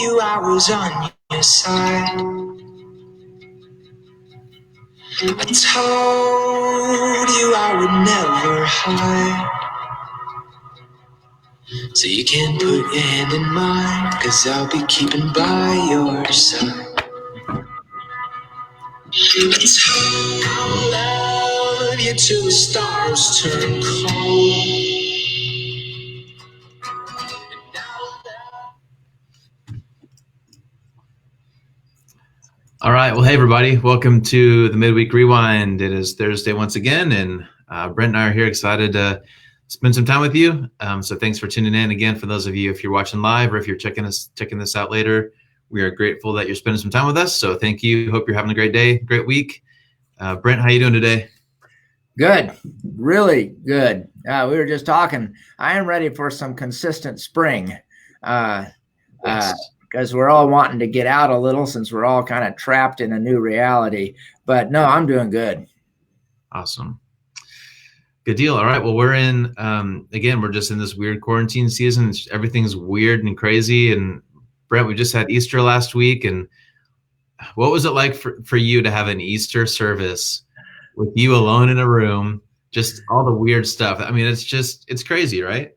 you I was on your side. I told you I would never hide. So you can put your hand in mine, 'cause I'll be keeping by your side. I told I'll love you till the stars turn cold. All right. Well, hey, everybody. Welcome to the Midweek Rewind. It is Thursday once again, and Brent and I are here excited to spend some time with you. So thanks for tuning in again. For those of you, if you're watching live or if you're checking this out later, we are grateful that you're spending some time with us. So thank you. Hope you're having a great day, great week. Brent, how you doing today? Good. Really good. We were just talking. I am ready for some consistent spring. Yes. Because we're all wanting to get out a little since we're all kind of trapped in a new reality. But no, I'm doing good. Awesome. Good deal. All right. Well, we're in, again, we're just in this weird quarantine season. Everything's weird and crazy. And Brent, we just had Easter last week. And what was it like for you to have an Easter service with you alone in a room, just all the weird stuff? I mean, it's crazy, right?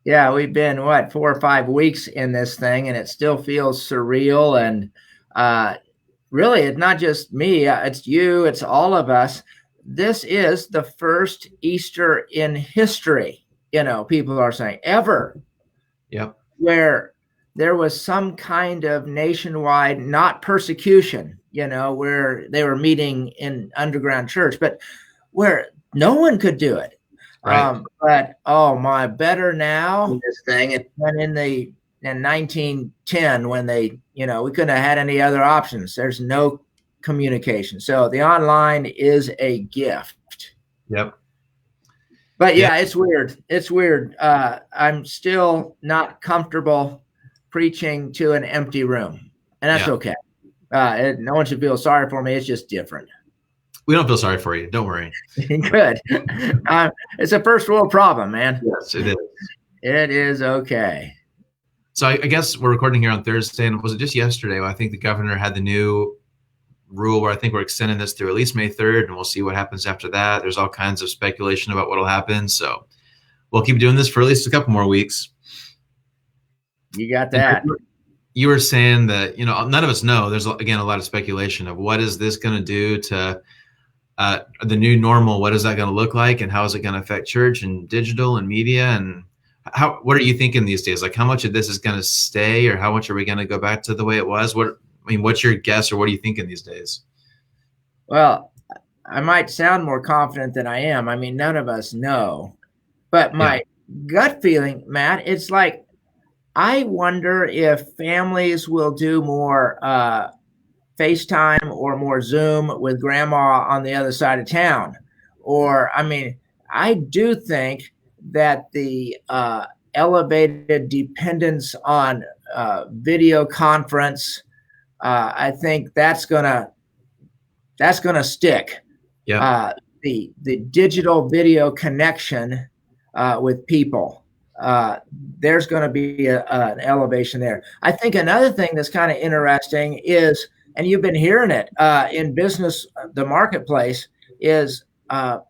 Yeah, we've been, 4 or 5 weeks in this thing, and it still feels surreal. And really, it's not just me. It's you. It's all of us. This is the first Easter in history, people are saying, ever. Yep. Where there was some kind of nationwide, not persecution, where they were meeting in underground church, but where no one could do it. Right. But my, better now this thing than in 1910 when they, we couldn't have had any other options. There's no communication. So the online is a gift. Yep. But yeah, it's weird. It's weird. I'm still not comfortable preaching to an empty room, and that's okay. No one should feel sorry for me. It's just different. We don't feel sorry for you. Don't worry. Good. It's a first world problem, man. Yes, it is. It is okay. So I guess we're recording here on Thursday, and was it just yesterday? I think the governor had the new rule where I think we're extending this through at least May 3rd, and we'll see what happens after that. There's all kinds of speculation about what will happen. So we'll keep doing this for at least a couple more weeks. You got that. You were saying that, none of us know. There's, again, a lot of speculation of what is this going to do to the new normal. What is that going to look like, and how is it going to affect church and digital and media? And what are you thinking these days? Like, how much of this is going to stay, or how much are we going to go back to the way it was? What's your guess, or what are you thinking these days? Well, I might sound more confident than I am. None of us know, but my gut feeling, Matt, it's like, I wonder if families will do more FaceTime or more Zoom with grandma on the other side of town. Or, I do think that the elevated dependence on video conference, I think that's gonna stick. Yeah. The digital video connection with people. There's going to be an elevation there. I think another thing that's kind of interesting is, and you've been hearing it in business, the marketplace, is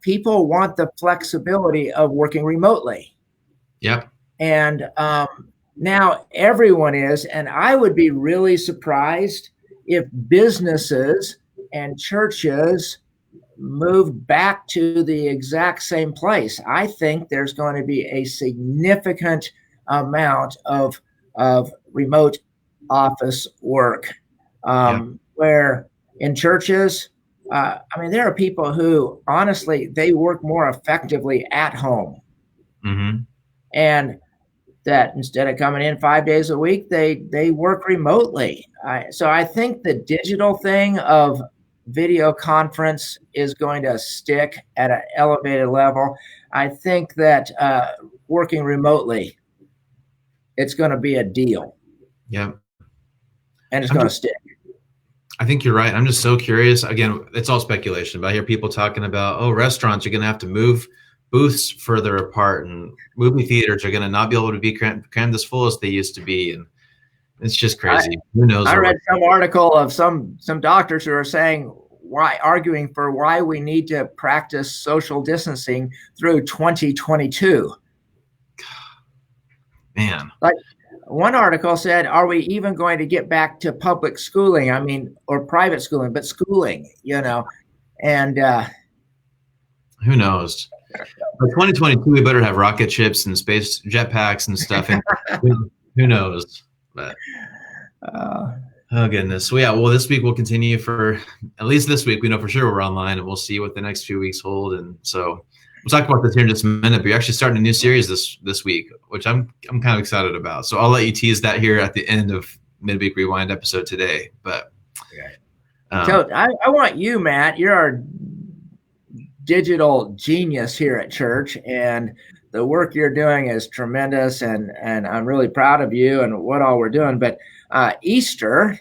people want the flexibility of working remotely. Yep. And now everyone is, and I would be really surprised if businesses and churches moved back to the exact same place. I think there's going to be a significant amount of remote office work, where in churches, there are people who honestly, they work more effectively at home. Mm-hmm. And that instead of coming in 5 days a week, they work remotely. So I think the digital thing of video conference is going to stick at an elevated level. I think that working remotely, it's going to be a deal. Yeah. And it's going to stick. I think you're right. I'm just so curious. Again, it's all speculation, but I hear people talking about, restaurants are going to have to move booths further apart, and movie theaters are going to not be able to be crammed as full as they used to be. And It's just crazy. Who knows? I read some article of some doctors who are saying arguing for why we need to practice social distancing through 2022. Man. Like one article said, are we even going to get back to public schooling? I mean, or private schooling, but schooling, and who knows? By 2022, we better have rocket ships and space jetpacks and stuff. And who knows? But oh goodness. So yeah. Well, this week we'll continue for at least this week. We know for sure we're online, and we'll see what the next few weeks hold. And so we'll talk about this here in just a minute. But you're actually starting a new series this week, which I'm kind of excited about. So I'll let you tease that here at the end of Midweek Rewind episode today. But so I want you, Matt. You're our digital genius here at church, and the work you're doing is tremendous, and I'm really proud of you and what all we're doing. But Easter,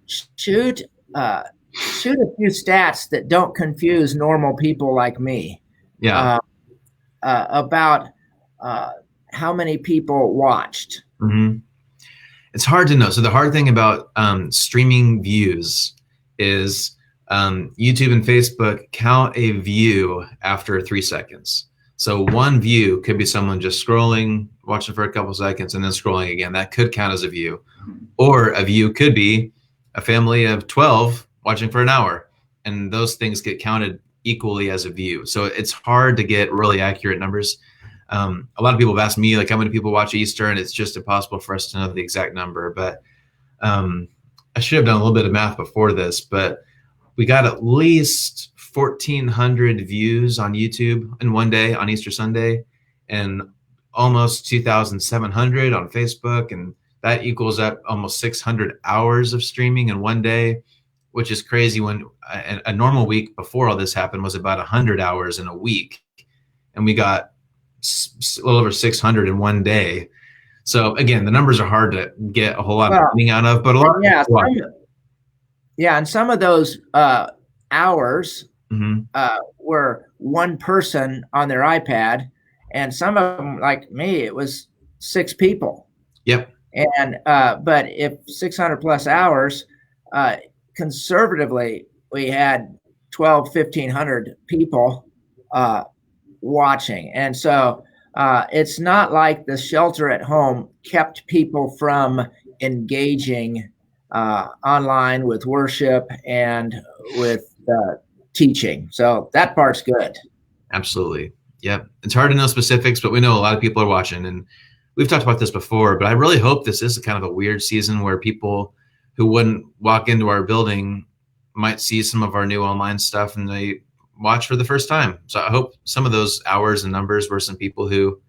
shoot a few stats that don't confuse normal people like me. Yeah. About how many people watched. Mm-hmm. It's hard to know. So the hard thing about streaming views is YouTube and Facebook count a view after 3 seconds. So one view could be someone just scrolling, watching for a couple seconds, and then scrolling again. That could count as a view. Or a view could be a family of 12 watching for an hour. And those things get counted equally as a view. So it's hard to get really accurate numbers. A lot of people have asked me, like, how many people watch Easter, and it's just impossible for us to know the exact number. But I should have done a little bit of math before this, but we got at least 1,400 views on YouTube in one day on Easter Sunday, and almost 2,700 on Facebook. And that equals up almost 600 hours of streaming in one day, which is crazy when a normal week before all this happened was about 100 hours in a week. And we got a little over 600 in one day. So again, the numbers are hard to get a whole lot of meaning out of, but a lot and some of those hours were one person on their iPad, and some of them, like me, it was 6 people. Yep. And but if 600 plus hours, conservatively, we had 1,500 people watching. And so it's not like the shelter at home kept people from engaging online with worship and with teaching. So that part's good. Absolutely. Yep. It's hard to know specifics, but we know a lot of people are watching, and we've talked about this before, but I really hope this is kind of a weird season where people who wouldn't walk into our building might see some of our new online stuff and they watch for the first time. So I hope some of those hours and numbers were some people who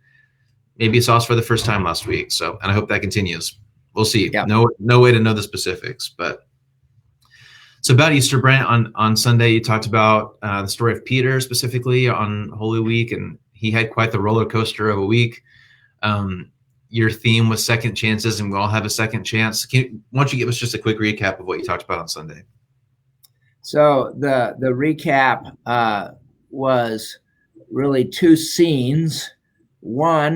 maybe saw us for the first time last week. So, and I hope that continues. We'll see. Yeah. No way to know the specifics, but so about Easter, Brent, on Sunday, you talked about the story of Peter specifically on Holy Week, and he had quite the roller coaster of a week. Your theme was second chances, and we all have a second chance. Why don't you give us just a quick recap of what you talked about on Sunday? So the recap was really 2 scenes. One,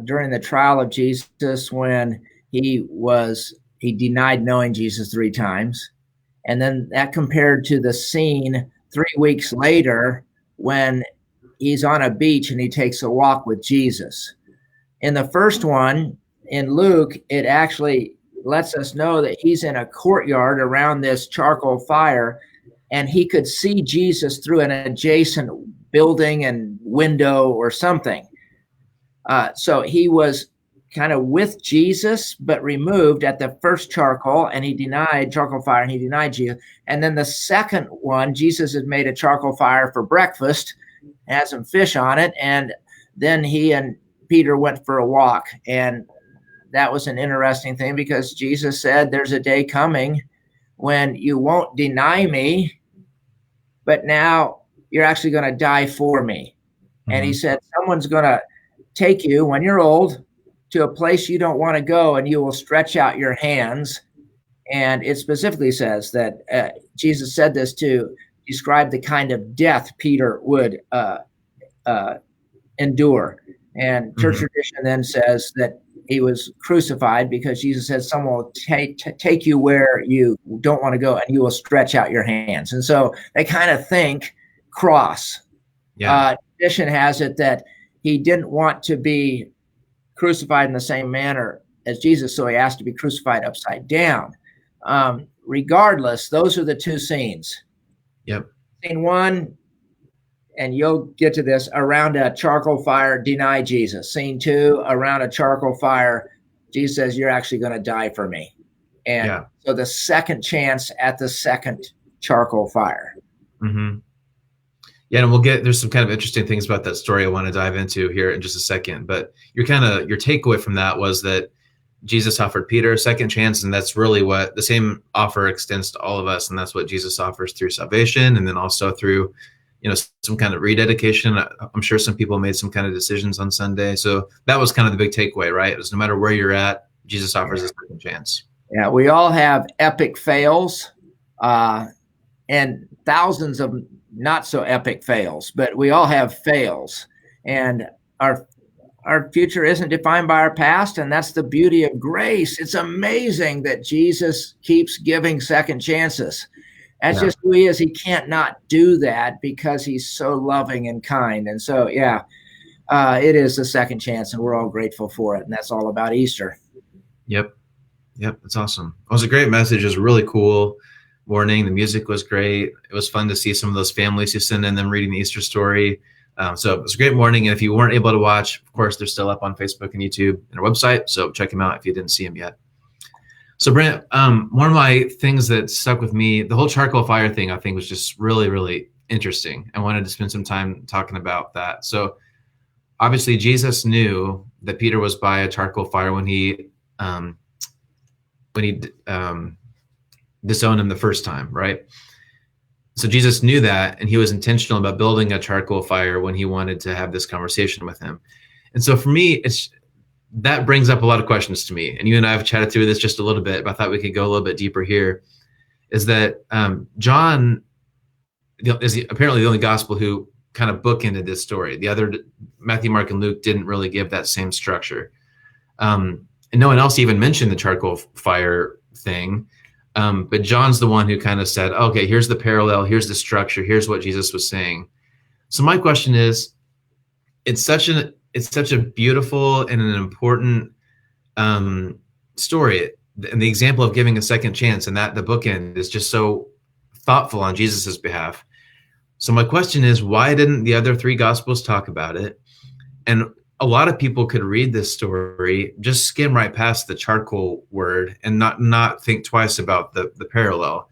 during the trial of Jesus, when he denied knowing Jesus 3 times. And then that compared to the scene 3 weeks later when he's on a beach and he takes a walk with Jesus. In the first one, in Luke, it actually lets us know that he's in a courtyard around this charcoal fire, and he could see Jesus through an adjacent building and window or something. So he was kind of with Jesus, but removed at the first charcoal fire, and he denied Jesus. And then the second one, Jesus had made a charcoal fire for breakfast, had some fish on it, and then he and Peter went for a walk. And that was an interesting thing because Jesus said, there's a day coming when you won't deny me, but now you're actually going to die for me. Mm-hmm. And he said, someone's going to take you when you're old to a place you don't want to go, and you will stretch out your hands. And it specifically says that Jesus said this to describe the kind of death Peter would endure. And church tradition then says that he was crucified, because Jesus said, someone will take you where you don't want to go, and you will stretch out your hands. And so they kind of think cross. Tradition has it that he didn't want to be crucified in the same manner as Jesus, so he asked to be crucified upside down. Regardless, those are the two scenes. Scene one, and you'll get to this, around a charcoal fire, deny Jesus. Scene two, around a charcoal fire, Jesus says, you're actually going to die for me. And so the second chance at the second charcoal fire. Yeah, and there's some kind of interesting things about that story I want to dive into here in just a second. But your takeaway from that was that Jesus offered Peter a second chance, and that's really what the same offer extends to all of us, and that's what Jesus offers through salvation, and then also through, some kind of rededication. I'm sure some people made some kind of decisions on Sunday, so that was kind of the big takeaway, right? It was no matter where you're at, Jesus offers a second chance. Yeah, we all have epic fails, and thousands of not so epic fails, but we all have fails, and our future isn't defined by our past, and that's the beauty of grace. It's amazing that Jesus keeps giving second chances. That's just who he is. He can't not do that because he's so loving and kind. And so, it is a second chance, and we're all grateful for it. And that's all about Easter. Yep. That's awesome. It was a great message. It was really cool morning. The music was great. It was fun to see some of those families who sent in them reading the Easter story. So it was a great morning. And if you weren't able to watch, of course, they're still up on Facebook and YouTube and our website. So check them out if you didn't see them yet. So Brent, one of my things that stuck with me, the whole charcoal fire thing, I think was just really, really interesting. I wanted to spend some time talking about that. So obviously Jesus knew that Peter was by a charcoal fire when he disowned him the first time, right? So Jesus knew that, and he was intentional about building a charcoal fire when he wanted to have this conversation with him. And so for me, that brings up a lot of questions to me. And you and I have chatted through this just a little bit, but I thought we could go a little bit deeper here. Is that John is apparently the only gospel who kind of bookended this story. The other, Matthew, Mark, and Luke, didn't really give that same structure. And no one else even mentioned the charcoal fire thing. But John's the one who kind of said, okay, here's the parallel, here's the structure, here's what Jesus was saying. So my question is, it's such a beautiful and an important story. And the example of giving a second chance, and that the bookend is just so thoughtful on Jesus's behalf. So my question is, why didn't the other three gospels talk about it? And a lot of people could read this story, just skim right past the charcoal word and not think twice about the parallel.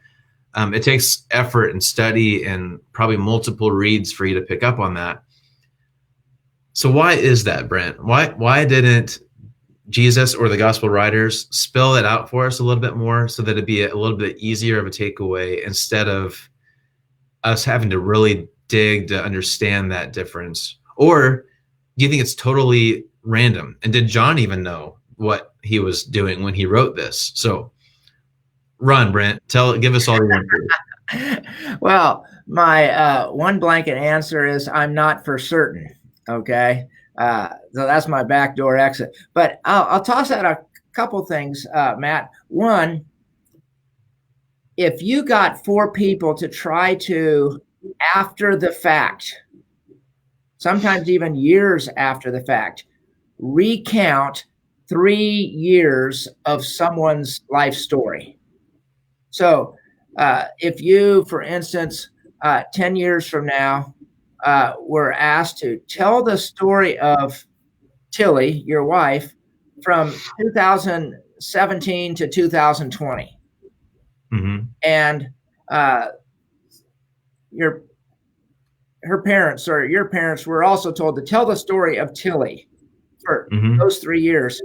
It takes effort and study and probably multiple reads for you to pick up on that. So why is that, Brent? Why didn't Jesus or the gospel writers spell it out for us a little bit more so that it'd be a little bit easier of a takeaway instead of us having to really dig to understand that difference? Or do you think it's totally random? And did John even know what he was doing when he wrote this? So run, Brent. Give us all your answers. Well, my one blanket answer is I'm not for certain. Okay. So that's my backdoor exit. But I'll toss out a couple things, Matt. One, if you got four people to try to, after the fact, sometimes even years after the fact, recount 3 years of someone's life story. So if you, for instance, 10 years from now, were asked to tell the story of Tilly, your wife, from 2017 to 2020. Mm-hmm. And her parents or your parents were also told to tell the story of Tilly for those 3 years.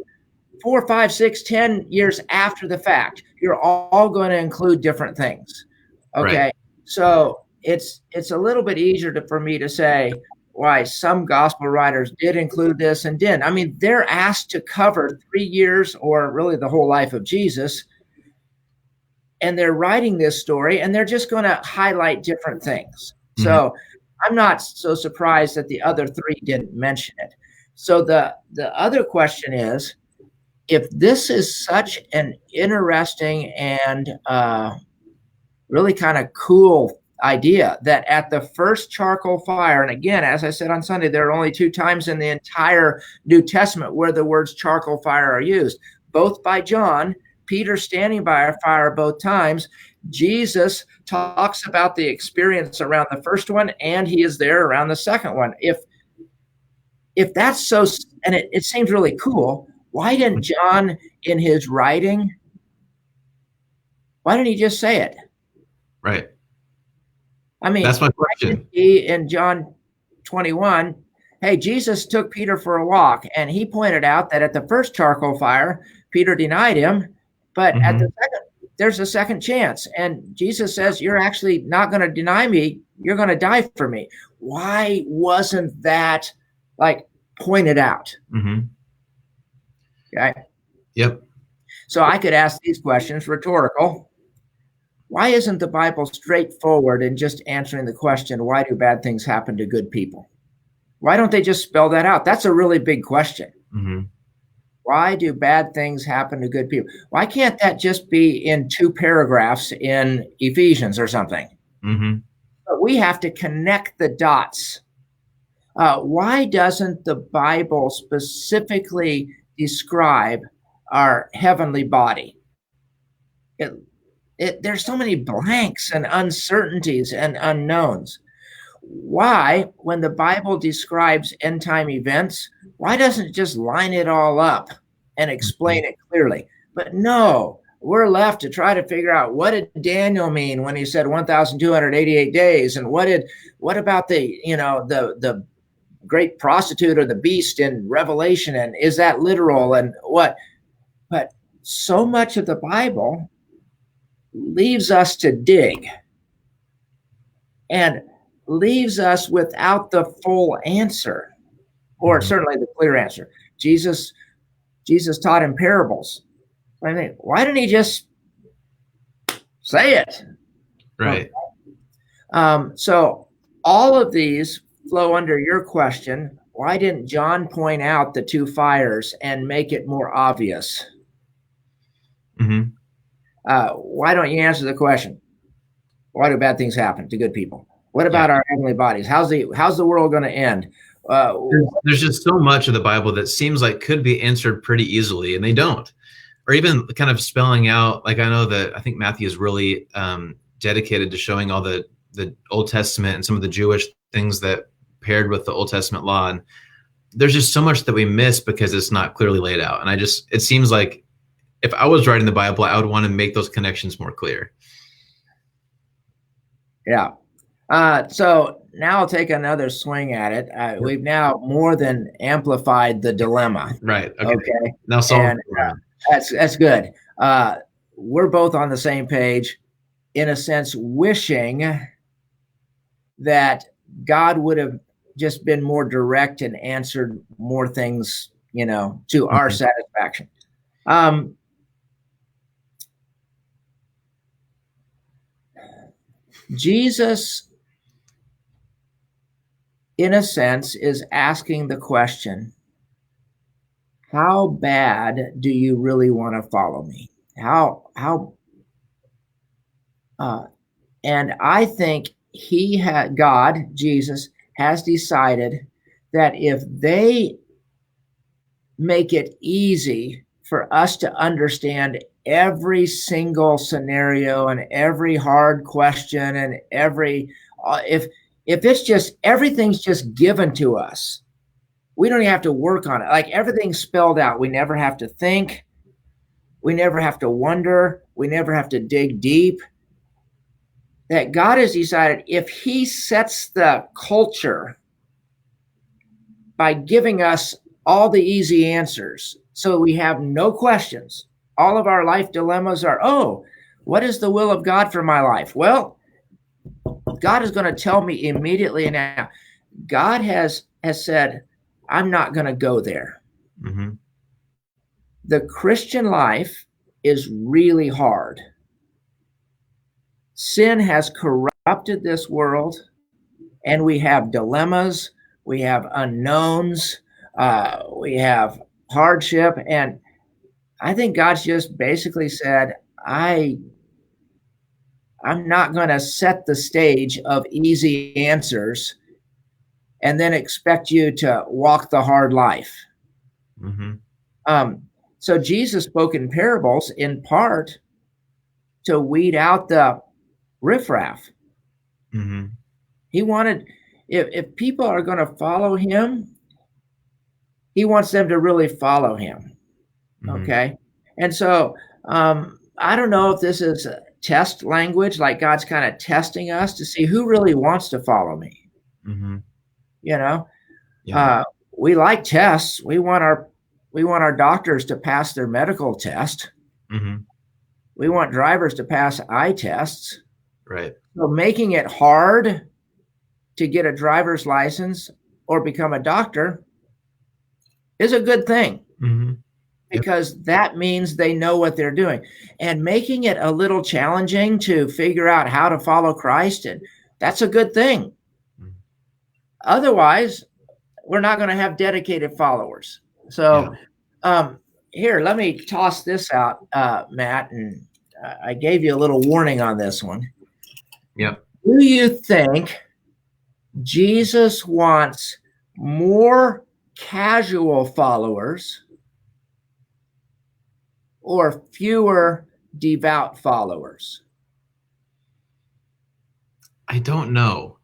4, 5, 6, 10 years after the fact, you're all going to include different things. Okay. Right. So it's a little bit easier for me to say why some gospel writers did include this and didn't. I mean, they're asked to cover 3 years or really the whole life of Jesus. And they're writing this story and they're just going to highlight different things. Mm-hmm. So I'm not so surprised that the other three didn't mention it. So the other question is, if this is such an interesting and really kind of cool idea that at the first charcoal fire, and again, as I said on Sunday, there are only 2 times in the entire New Testament where the words charcoal fire are used, both by John, Peter standing by a fire both times. Jesus talks about the experience around the first one, and he is there around the second one. If that's so, and it seems really cool, why didn't John in his writing, why didn't he just say it? Right. I mean, that's my question. He, in John 21, hey, Jesus took Peter for a walk, and he pointed out that at the first charcoal fire, Peter denied him, but at the second, there's a second chance. And Jesus says, you're actually not going to deny me. You're going to die for me. Why wasn't that like pointed out? Okay. Yep. So I could ask these questions, rhetorical. Why isn't the Bible straightforward in just answering the question, why do bad things happen to good people? Why don't they just spell that out? That's a really big question. Why do bad things happen to good people? Why can't that just be in 2 paragraphs in Ephesians or something? But we have to connect the dots. Why doesn't the Bible specifically describe our heavenly body? There's so many blanks and uncertainties and unknowns. Why, when the Bible describes end time events, why doesn't it just line it all up and explain it clearly? But no, we're left to try to figure out, what did Daniel mean when he said 1,288 days? And what about the great prostitute or the beast in Revelation? And is that literal? And what? But so much of the Bible leaves us to dig and leaves us without the full answer, or certainly the clear answer. Jesus taught in parables. I mean, why didn't he just say it? Right. So all of these flow under your question. Why didn't John point out the 2 fires and make it more obvious? Why don't you answer the question? Why do bad things happen to good people? What about our heavenly bodies? How's the world going to end? There's just so much of the Bible that seems like could be answered pretty easily, and they don't. Or even kind of spelling out, like, I think Matthew is really dedicated to showing all the Old Testament and some of the Jewish things that paired with the Old Testament law. And there's just so much that we miss because it's not clearly laid out. And it seems like if I was writing the Bible, I would want to make those connections more clear. Yeah. So now I'll take another swing at it. We've now more than amplified the dilemma. Right. Okay. Now solve it. That's good. We're both on the same page, in a sense, wishing that God would have just been more direct and answered more things, to our satisfaction. Jesus, in a sense, is asking the question, how bad do you really want to follow me? And I think God, Jesus, has decided that if they make it easy for us to understand every single scenario and every hard question and if it's just, everything's just given to us, we don't even have to work on it. Like, everything's spelled out. We never have to think. We never have to wonder. We never have to dig deep. That God has decided, if he sets the culture by giving us all the easy answers, so we have no questions, all of our life dilemmas are, what is the will of God for my life? Well, God is going to tell me immediately now. God has said, I'm not going to go there. The Christian life is really hard. Sin has corrupted this world, and we have dilemmas, we have unknowns, we have hardship, and I think God's just basically said, I'm not going to set the stage of easy answers and then expect you to walk the hard life. Mm-hmm. So Jesus spoke in parables in part to weed out the riffraff. Mm-hmm. He wanted, if people are going to follow him, he wants them to really follow him. Mm-hmm. Okay. And so I don't know if this is a test language, like God's kind of testing us to see who really wants to follow me. Mm-hmm. You know, Yeah. We like tests. We want our doctors to pass their medical test. Mm-hmm. We want drivers to pass eye tests. Right. So making it hard to get a driver's license or become a doctor is a good thing. Mm-hmm. Because that means they know what they're doing, and making it a little challenging to figure out how to follow Christ. And that's a good thing. Mm-hmm. Otherwise, we're not going to have dedicated followers. So here, let me toss this out, Matt, and I gave you a little warning on this one. Yep. Do you think Jesus wants more casual followers or fewer devout followers? I don't know.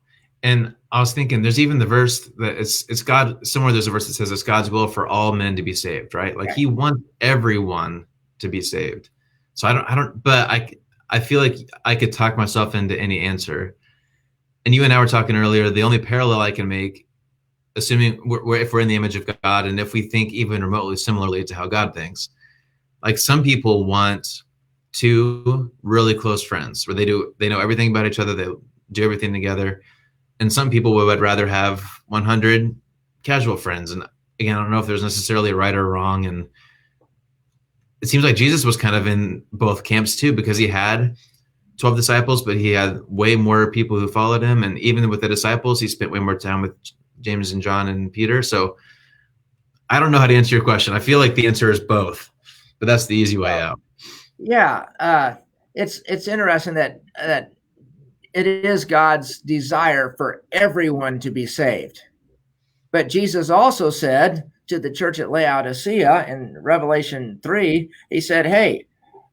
And I was thinking there's even the verse that it's God, somewhere there's a verse that says it's God's will for all men to be saved, right? Like he wants everyone to be saved. So but I feel like I could talk myself into any answer. And you and I were talking earlier, the only parallel I can make, assuming if we're in the image of God and if we think even remotely similarly to how God thinks, like some people want two really close friends where they know everything about each other, they do everything together. And some people would rather have 100 casual friends. And again, I don't know if there's necessarily a right or wrong. And it seems like Jesus was kind of in both camps too, because he had 12 disciples, but he had way more people who followed him. And even with the disciples, he spent way more time with James and John and Peter. So I don't know how to answer your question. I feel like the answer is both, but that's the easy way out. Yeah. It's interesting that it is God's desire for everyone to be saved. But Jesus also said to the church at Laodicea in Revelation 3, he said, hey,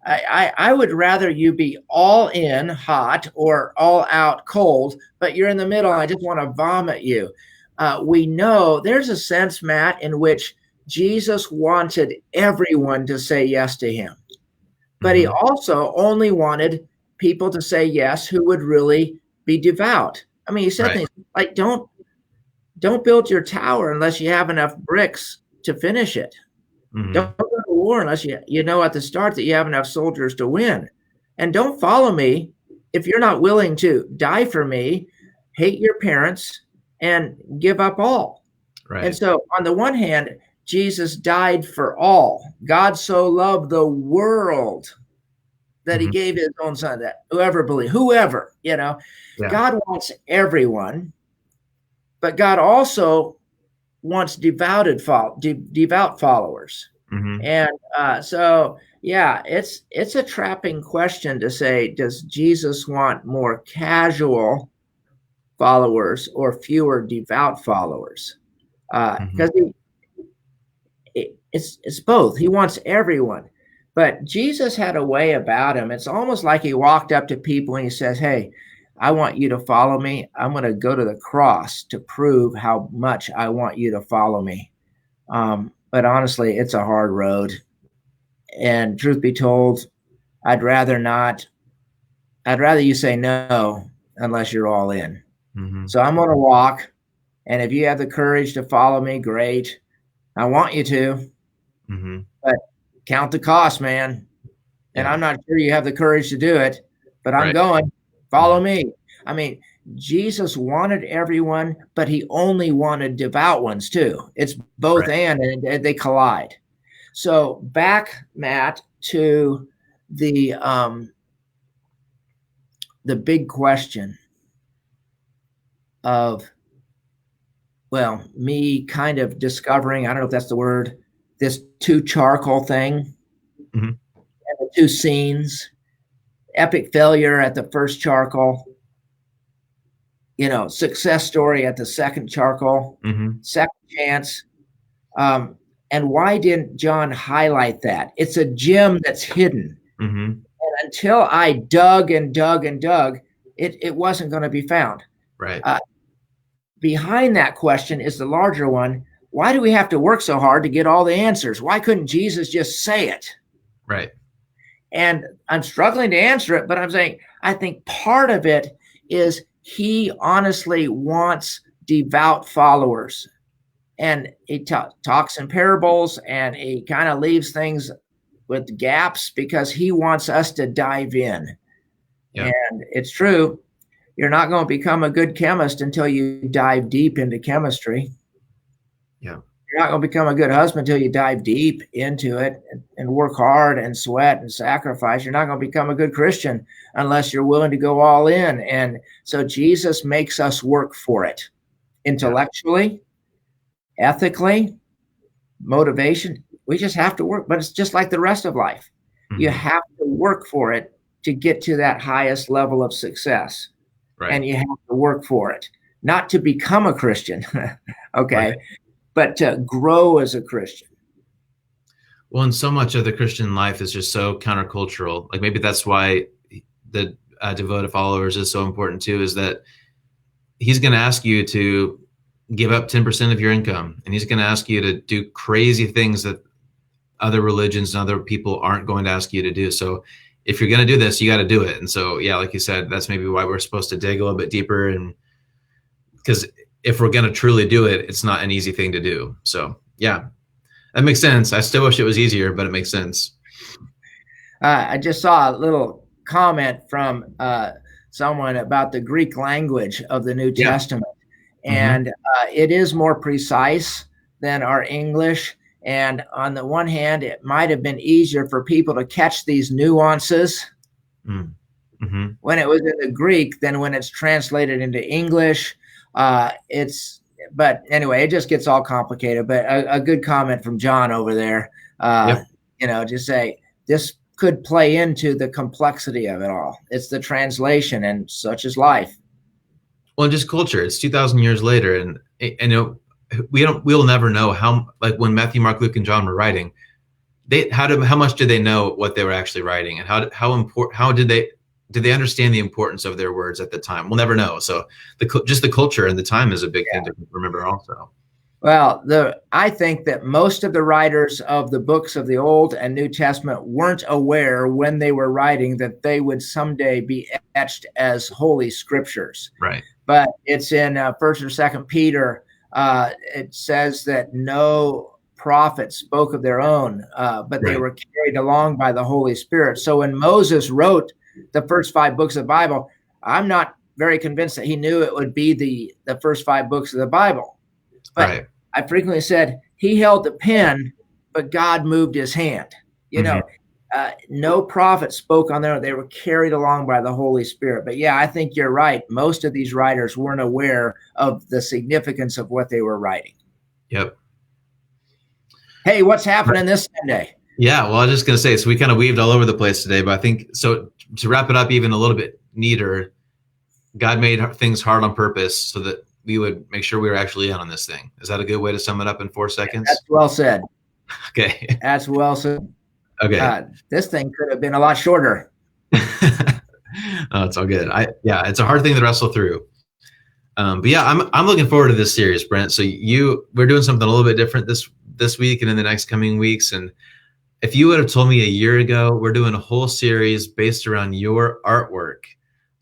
I would rather you be all in hot or all out cold, but you're in the middle and I just want to vomit you. We know there's a sense, Matt, in which Jesus wanted everyone to say yes to him. But he also only wanted people to say yes who would really be devout. I mean, he said things like, don't build your tower unless you have enough bricks to finish it. Mm-hmm. Don't go to war unless you know at the start that you have enough soldiers to win. And don't follow me if you're not willing to die for me, hate your parents, and give up all. Right. And so on the one hand, Jesus died for all. God so loved the world that he gave his own son, that whoever, God wants everyone, but God also wants devout followers. Mm-hmm. And so, it's a trapping question to say, does Jesus want more casual followers or fewer devout followers? Because it's both. He wants everyone. But Jesus had a way about him. It's almost like he walked up to people and he says, hey, I want you to follow me. I'm going to go to the cross to prove how much I want you to follow me. But honestly, it's a hard road. And truth be told, I'd rather not. I'd rather you say no unless you're all in. Mm-hmm. So I'm going to walk. And if you have the courage to follow me, great. I want you to. Mm-hmm. But count the cost, man. And I'm not sure you have the courage to do it, but I'm going. Follow me. I mean, Jesus wanted everyone, but he only wanted devout ones too. It's both and they collide. So back, Matt, to the big question of, me kind of discovering, I don't know if that's the word, this two charcoal thing. Mm-hmm. and the two scenes, epic failure at the first charcoal, success story at the second charcoal, Mm-hmm. second chance. And why didn't John highlight that? It's a gem that's hidden. Mm-hmm. And until I dug and dug and dug, it wasn't going to be found. Right. Behind that question is the larger one. Why do we have to work so hard to get all the answers? Why couldn't Jesus just say it? Right. And I'm struggling to answer it, but I'm saying I think part of it is he honestly wants devout followers. And he talks in parables, and he kind of leaves things with gaps because he wants us to dive in. Yeah. And it's true. You're not going to become a good chemist until you dive deep into chemistry. Yeah. You're not going to become a good husband until you dive deep into it and work hard and sweat and sacrifice. You're not going to become a good Christian unless you're willing to go all in. And so Jesus makes us work for it intellectually, ethically, motivation. We just have to work, but it's just like the rest of life. Mm-hmm. You have to work for it to get to that highest level of success. Right. And you have to work for it, not to become a Christian, okay, right, but to grow as a Christian. Well, and so much of the Christian life is just so countercultural. Like maybe that's why the devoted followers is so important too, is that he's going to ask you to give up 10% of your income, and he's going to ask you to do crazy things that other religions and other people aren't going to ask you to do. So if you're going to do this, you got to do it. And so, yeah, like you said, that's maybe why we're supposed to dig a little bit deeper. And because if we're going to truly do it, it's not an easy thing to do. So yeah, that makes sense. I still wish it was easier, but it makes sense. I just saw a little comment from someone about the Greek language of the New Testament. And it is more precise than our English. And on the one hand, it might have been easier for people to catch these nuances when it was in the Greek than when it's translated into English. But anyway, it just gets all complicated. But a good comment from John over there, just say this could play into the complexity of it all. It's the translation, and such is life. Well, just culture. It's 2,000 years later, and we'll never know how. Like when Matthew, Mark, Luke, and John were writing, how much did they know what they were actually writing, and how did they understand the importance of their words at the time? We'll never know. So just the culture and the time is a big thing to remember also. Well, I think that most of the writers of the books of the Old and New Testament weren't aware when they were writing that they would someday be etched as holy scriptures. Right. But it's in 1 or 2 Peter. It says that no prophet spoke of their own, but they were carried along by the Holy Spirit. So when Moses wrote the first 5 books of the Bible, I'm not very convinced that he knew it would be the first 5 books of the Bible. But I frequently said he held the pen, but God moved his hand. No prophet spoke on their own. They were carried along by the Holy Spirit. But yeah, I think you're right. Most of these writers weren't aware of the significance of what they were writing. Yep. Hey, what's happening this Sunday? Yeah, well, I was just going to say, so we kind of weaved all over the place today, but I think, so to wrap it up even a little bit neater, God made things hard on purpose so that we would make sure we were actually in on this thing. Is that a good way to sum it up in 4 seconds? That's well said. Okay. That's well said. Okay. This thing could have been a lot shorter. Oh, it's all good. It's a hard thing to wrestle through. But yeah, I'm looking forward to this series, Brent. So we're doing something a little bit different this week and in the next coming weeks. And if you would have told me a year ago, we're doing a whole series based around your artwork,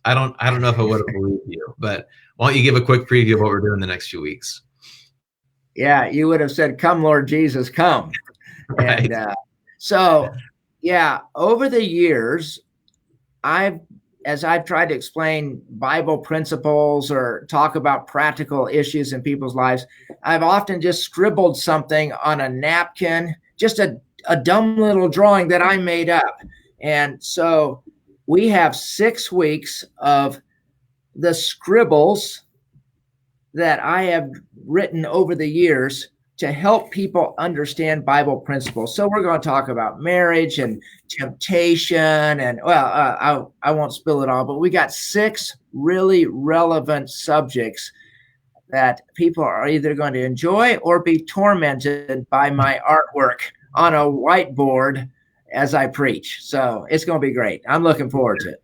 I don't know if I would have believed you, but why don't you give a quick preview of what we're doing the next few weeks? Yeah, you would have said, "Come, Lord Jesus, come." Right. And over the years, as I've tried to explain Bible principles or talk about practical issues in people's lives, I've often just scribbled something on a napkin, just a dumb little drawing that I made up. And so we have 6 weeks of the scribbles that I have written over the years to help people understand Bible principles. So we're going to talk about marriage and temptation, and I won't spill it all, but we got 6 really relevant subjects that people are either going to enjoy or be tormented by my artwork on a whiteboard as I preach. So it's going to be great. I'm looking forward to it.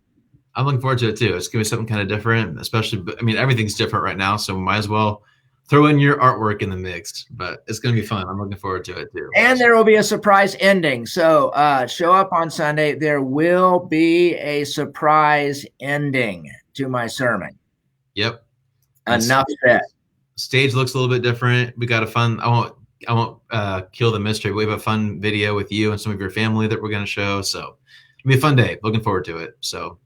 I'm looking forward to it too. It's going to be something kind of different, especially, I mean, everything's different right now, so might as well throw in your artwork in the mix, but it's going to be fun. I'm looking forward to it too. And there will be a surprise ending. So show up on Sunday. There will be a surprise ending to my sermon. Yep. Enough said. Stage looks a little bit different. We got a fun, I won't kill the mystery. We have a fun video with you and some of your family that we're going to show. So it'll be a fun day. Looking forward to it. So,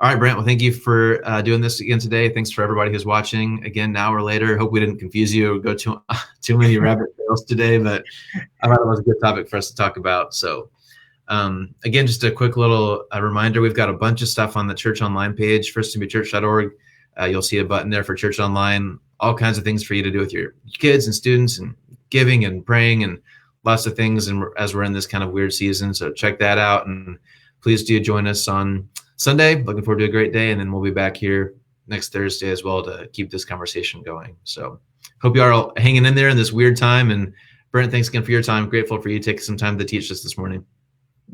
all right, Brent. Well, thank you for doing this again today. Thanks for everybody who's watching again, an hour later. Hope we didn't confuse you or go too many rabbit trails today, but I thought it was a good topic for us to talk about. So, again, just a quick little reminder. We've got a bunch of stuff on the Church Online page, firsttimothychurch.org. You'll see a button there for Church Online. All kinds of things for you to do with your kids and students, and giving and praying and lots of things. And as we're in this kind of weird season, so check that out. And please do join us on Sunday. Looking forward to a great day. And then we'll be back here next Thursday as well to keep this conversation going. So hope you are all hanging in there in this weird time. And Brent, thanks again for your time. Grateful for you taking some time to teach us this morning.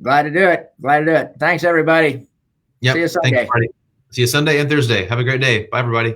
Glad to do it. Thanks, everybody. Yep. See you Sunday. Thanks, see you Sunday and Thursday. Have a great day. Bye, everybody.